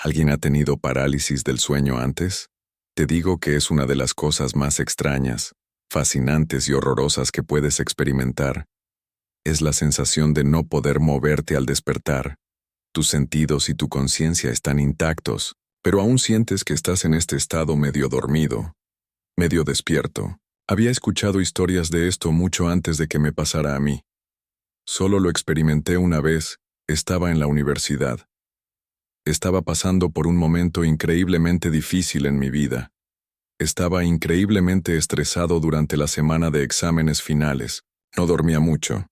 ¿Alguien ha tenido parálisis del sueño antes? Te digo que es una de las cosas más extrañas, fascinantes y horrorosas que puedes experimentar. Es la sensación de no poder moverte al despertar. Tus sentidos y tu conciencia están intactos, pero aún sientes que estás en este estado medio dormido, medio despierto. Había escuchado historias de esto mucho antes de que me pasara a mí. Solo lo experimenté una vez, estaba en la universidad. Estaba pasando por un momento increíblemente difícil en mi vida. Estaba increíblemente estresado durante la semana de exámenes finales. No dormía mucho.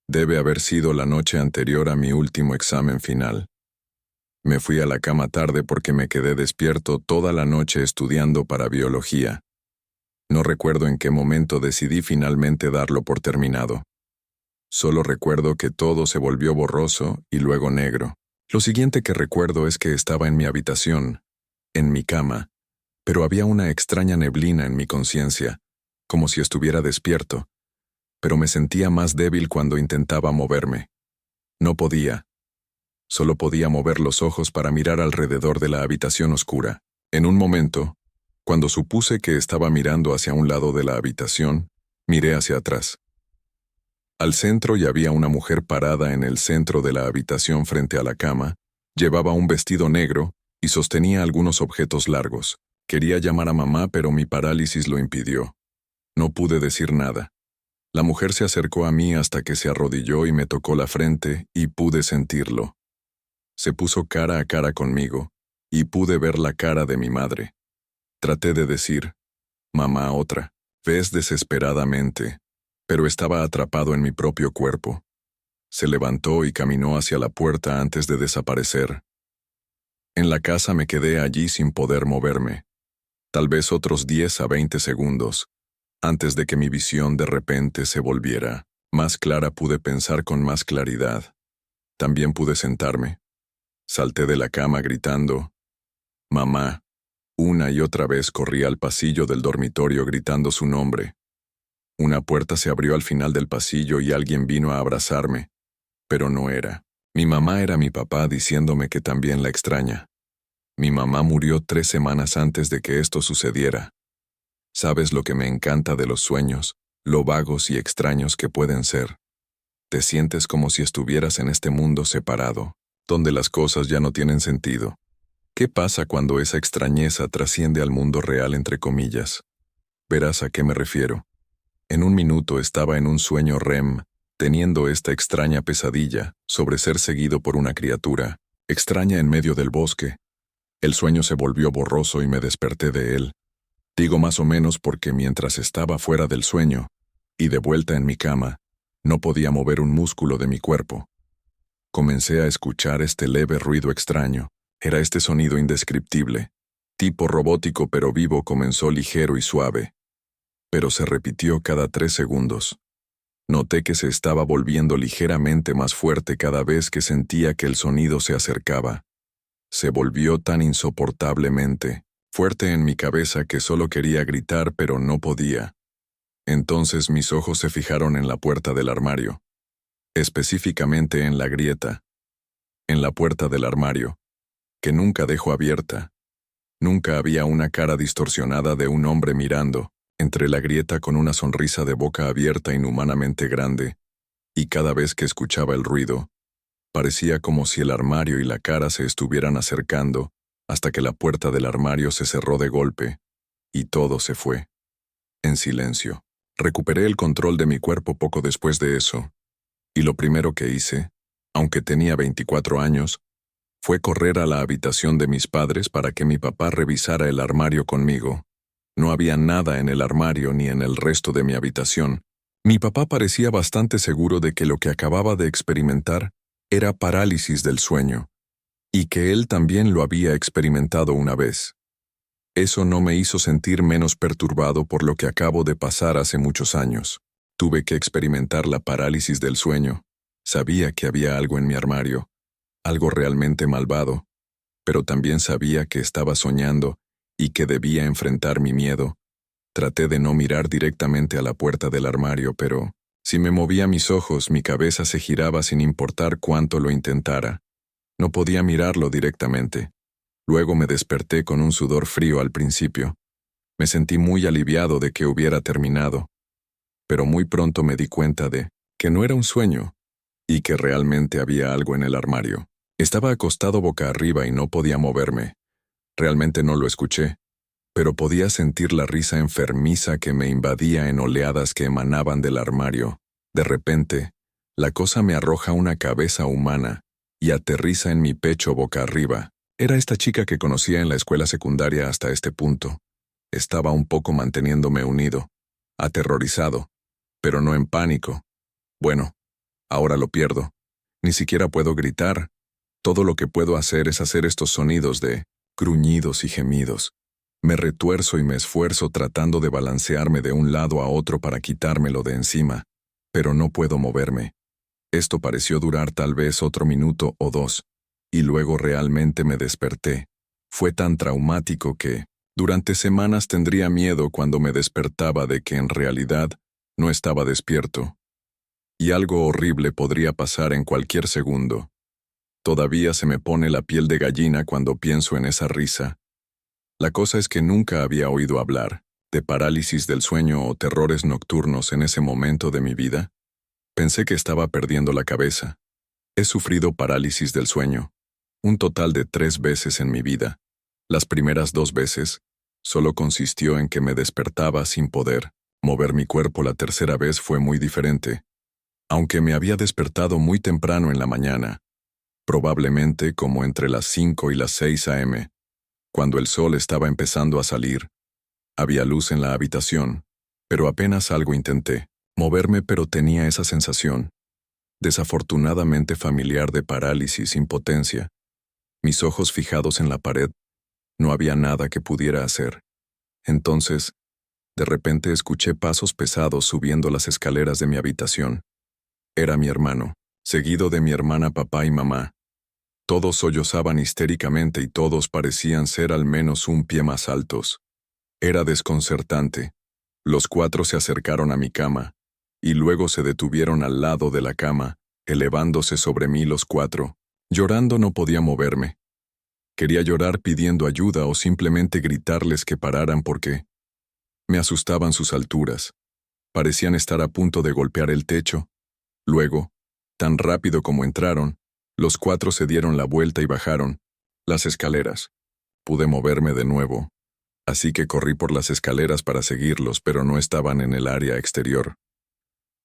Debe haber sido la noche anterior a mi último examen final. Me fui a la cama tarde porque me quedé despierto toda la noche estudiando para biología. No recuerdo en qué momento decidí finalmente darlo por terminado. Solo recuerdo que todo se volvió borroso y luego negro. Lo siguiente que recuerdo es que estaba en mi habitación, en mi cama, pero había una extraña neblina en mi conciencia, como si estuviera despierto, pero me sentía más débil cuando intentaba moverme. No podía. Solo podía mover los ojos para mirar alrededor de la habitación oscura. En un momento, cuando supuse que estaba mirando hacia un lado de la habitación, miré hacia atrás. Al centro y había una mujer parada en el centro de la habitación frente a la cama, llevaba un vestido negro y sostenía algunos objetos largos. Quería llamar a mamá, pero mi parálisis lo impidió. No pude decir nada. La mujer se acercó a mí hasta que se arrodilló y me tocó la frente y pude sentirlo. Se puso cara a cara conmigo y pude ver la cara de mi madre. Traté de decir, mamá otra vez desesperadamente, pero estaba atrapado en mi propio cuerpo. Se levantó y caminó hacia la puerta antes de desaparecer. En la casa me quedé allí sin poder moverme. Tal vez otros 10 a 20 segundos, antes de que mi visión de repente se volviera más clara. Pude pensar con más claridad. También pude sentarme. Salté de la cama gritando, mamá. Una y otra vez corrí al pasillo del dormitorio gritando su nombre. Una puerta se abrió al final del pasillo y alguien vino a abrazarme, pero no era. Mi mamá era mi papá diciéndome que también la extraña. Mi mamá murió 3 semanas antes de que esto sucediera. ¿Sabes lo que me encanta de los sueños, lo vagos y extraños que pueden ser? Te sientes como si estuvieras en este mundo separado, donde las cosas ya no tienen sentido. ¿Qué pasa cuando esa extrañeza trasciende al mundo real, entre comillas? Verás a qué me refiero. En un minuto estaba en un sueño REM, teniendo esta extraña pesadilla sobre ser seguido por una criatura extraña en medio del bosque. El sueño se volvió borroso y me desperté de él. Digo más o menos porque mientras estaba fuera del sueño y de vuelta en mi cama, no podía mover un músculo de mi cuerpo. Comencé a escuchar este leve ruido extraño. Era este sonido indescriptible, tipo robótico pero vivo. Comenzó ligero y suave, pero se repitió cada 3 segundos. Noté que se estaba volviendo ligeramente más fuerte cada vez que sentía que el sonido se acercaba. Se volvió tan insoportablemente fuerte en mi cabeza que solo quería gritar, pero no podía. Entonces mis ojos se fijaron en la puerta del armario, específicamente en la grieta, en la puerta del armario, que nunca dejo abierta. Nunca había una cara distorsionada de un hombre mirando entre la grieta con una sonrisa de boca abierta inhumanamente grande, y cada vez que escuchaba el ruido, parecía como si el armario y la cara se estuvieran acercando, hasta que la puerta del armario se cerró de golpe, y todo se fue. En silencio. Recuperé el control de mi cuerpo poco después de eso, y lo primero que hice, aunque tenía 24 años, fue correr a la habitación de mis padres para que mi papá revisara el armario conmigo. No había nada en el armario ni en el resto de mi habitación. Mi papá parecía bastante seguro de que lo que acababa de experimentar era parálisis del sueño, y que él también lo había experimentado una vez. Eso no me hizo sentir menos perturbado por lo que acabo de pasar hace muchos años. Tuve que experimentar la parálisis del sueño. Sabía que había algo en mi armario, algo realmente malvado, pero también sabía que estaba soñando y que debía enfrentar mi miedo. Traté de no mirar directamente a la puerta del armario, pero si me movía mis ojos, mi cabeza se giraba sin importar cuánto lo intentara. No podía mirarlo directamente. Luego me desperté con un sudor frío al principio. Me sentí muy aliviado de que hubiera terminado, pero muy pronto me di cuenta de que no era un sueño y que realmente había algo en el armario. Estaba acostado boca arriba y no podía moverme. Realmente no lo escuché, pero podía sentir la risa enfermiza que me invadía en oleadas que emanaban del armario. De repente, la cosa me arroja una cabeza humana y aterriza en mi pecho boca arriba. Era esta chica que conocía en la escuela secundaria hasta este punto. Estaba un poco manteniéndome unido, aterrorizado, pero no en pánico. Bueno, ahora lo pierdo. Ni siquiera puedo gritar. Todo lo que puedo hacer es hacer estos sonidos de gruñidos y gemidos. Me retuerzo y me esfuerzo tratando de balancearme de un lado a otro para quitármelo de encima, pero no puedo moverme. Esto pareció durar tal vez otro minuto o dos, y luego realmente me desperté. Fue tan traumático que, durante semanas tendría miedo cuando me despertaba de que en realidad no estaba despierto. Y algo horrible podría pasar en cualquier segundo. Todavía se me pone la piel de gallina cuando pienso en esa risa. La cosa es que nunca había oído hablar de parálisis del sueño o terrores nocturnos en ese momento de mi vida. Pensé que estaba perdiendo la cabeza. He sufrido parálisis del sueño, un total de 3 veces en mi vida. Las primeras 2 veces solo consistió en que me despertaba sin poder mover mi cuerpo. La tercera vez fue muy diferente. Aunque me había despertado muy temprano en la mañana, probablemente como entre las 5 y las 6 a.m., cuando el sol estaba empezando a salir. Había luz en la habitación, pero apenas algo intenté moverme, pero tenía esa sensación, desafortunadamente familiar, de parálisis, impotencia. Mis ojos fijados en la pared, no había nada que pudiera hacer. Entonces, de repente escuché pasos pesados subiendo las escaleras de mi habitación. Era mi hermano, seguido de mi hermana, papá y mamá. Todos sollozaban histéricamente y todos parecían ser al menos un pie más altos. Era desconcertante. Los 4 se acercaron a mi cama, y luego se detuvieron al lado de la cama, elevándose sobre mí los 4. Llorando no podía moverme. Quería llorar pidiendo ayuda o simplemente gritarles que pararan porque me asustaban sus alturas. Parecían estar a punto de golpear el techo. Luego, tan rápido como entraron, los 4 se dieron la vuelta y bajaron las escaleras. Pude moverme de nuevo, así que corrí por las escaleras para seguirlos, pero no estaban en el área exterior.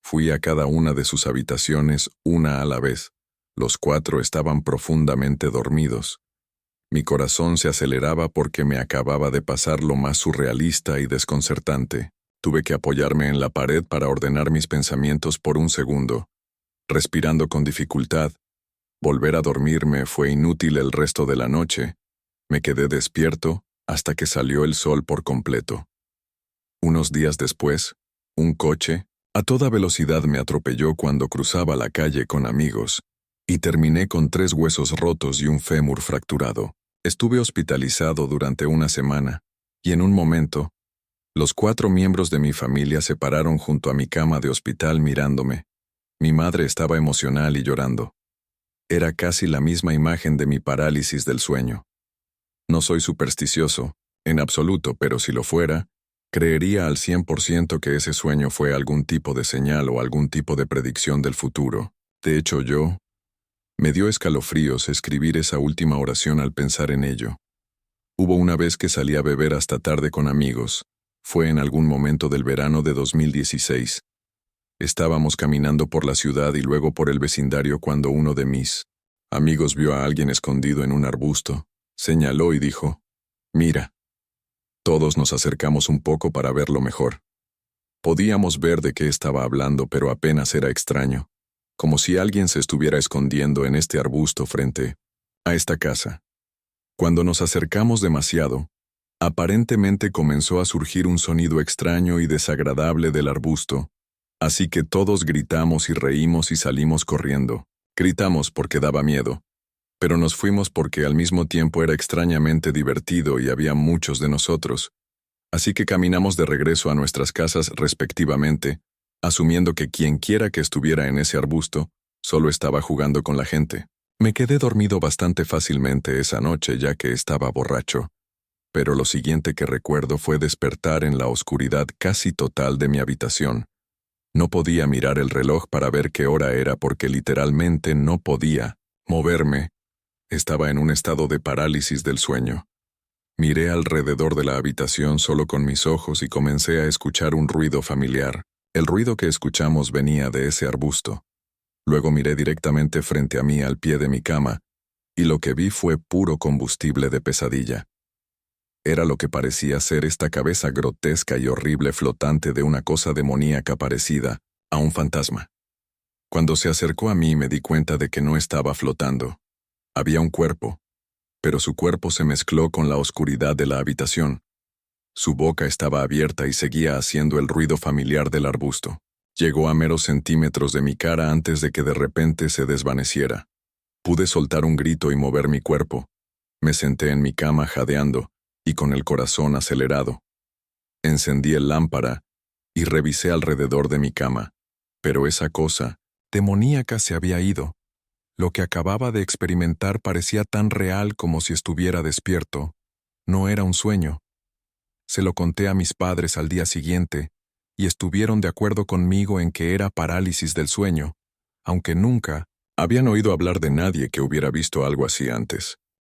Fui a cada una de sus habitaciones, una a la vez. Los 4 estaban profundamente dormidos. Mi corazón se aceleraba porque me acababa de pasar lo más surrealista y desconcertante. Tuve que apoyarme en la pared para ordenar mis pensamientos por un segundo. Respirando con dificultad, volver a dormirme fue inútil el resto de la noche. Me quedé despierto hasta que salió el sol por completo. Unos días después, un coche, a toda velocidad, me atropelló cuando cruzaba la calle con amigos, y terminé con 3 huesos rotos y un fémur fracturado. Estuve hospitalizado durante una semana, y en un momento, los 4 miembros de mi familia se pararon junto a mi cama de hospital mirándome. Mi madre estaba emocional y llorando. Era casi la misma imagen de mi parálisis del sueño. No soy supersticioso, en absoluto, pero si lo fuera, creería al 100% que ese sueño fue algún tipo de señal o algún tipo de predicción del futuro. De hecho, me dio escalofríos escribir esa última oración al pensar en ello. Hubo una vez que salí a beber hasta tarde con amigos. Fue en algún momento del verano de 2016. Estábamos caminando por la ciudad y luego por el vecindario cuando uno de mis amigos vio a alguien escondido en un arbusto, señaló y dijo: «Mira». Todos nos acercamos un poco para verlo mejor. Podíamos ver de qué estaba hablando, pero apenas era extraño, como si alguien se estuviera escondiendo en este arbusto frente a esta casa. Cuando nos acercamos demasiado, aparentemente comenzó a surgir un sonido extraño y desagradable del arbusto, así que todos gritamos y reímos y salimos corriendo. Gritamos porque daba miedo, pero nos fuimos porque al mismo tiempo era extrañamente divertido y había muchos de nosotros, así que caminamos de regreso a nuestras casas respectivamente, asumiendo que quienquiera que estuviera en ese arbusto solo estaba jugando con la gente. Me quedé dormido bastante fácilmente esa noche ya que estaba borracho, pero lo siguiente que recuerdo fue despertar en la oscuridad casi total de mi habitación. No podía mirar el reloj para ver qué hora era porque literalmente no podía moverme. Estaba en un estado de parálisis del sueño. Miré alrededor de la habitación solo con mis ojos y comencé a escuchar un ruido familiar. El ruido que escuchamos venía de ese arbusto. Luego miré directamente frente a mí al pie de mi cama, y lo que vi fue puro combustible de pesadilla. Era lo que parecía ser esta cabeza grotesca y horrible flotante de una cosa demoníaca parecida a un fantasma. Cuando se acercó a mí me di cuenta de que no estaba flotando. Había un cuerpo, pero su cuerpo se mezcló con la oscuridad de la habitación. Su boca estaba abierta y seguía haciendo el ruido familiar del arbusto. Llegó a meros centímetros de mi cara antes de que de repente se desvaneciera. Pude soltar un grito y mover mi cuerpo. Me senté en mi cama jadeando y con el corazón acelerado. Encendí el lámpara y revisé alrededor de mi cama, pero esa cosa demoníaca se había ido. Lo que acababa de experimentar parecía tan real como si estuviera despierto. No era un sueño. Se lo conté a mis padres al día siguiente, y estuvieron de acuerdo conmigo en que era parálisis del sueño, aunque nunca habían oído hablar de nadie que hubiera visto algo así antes.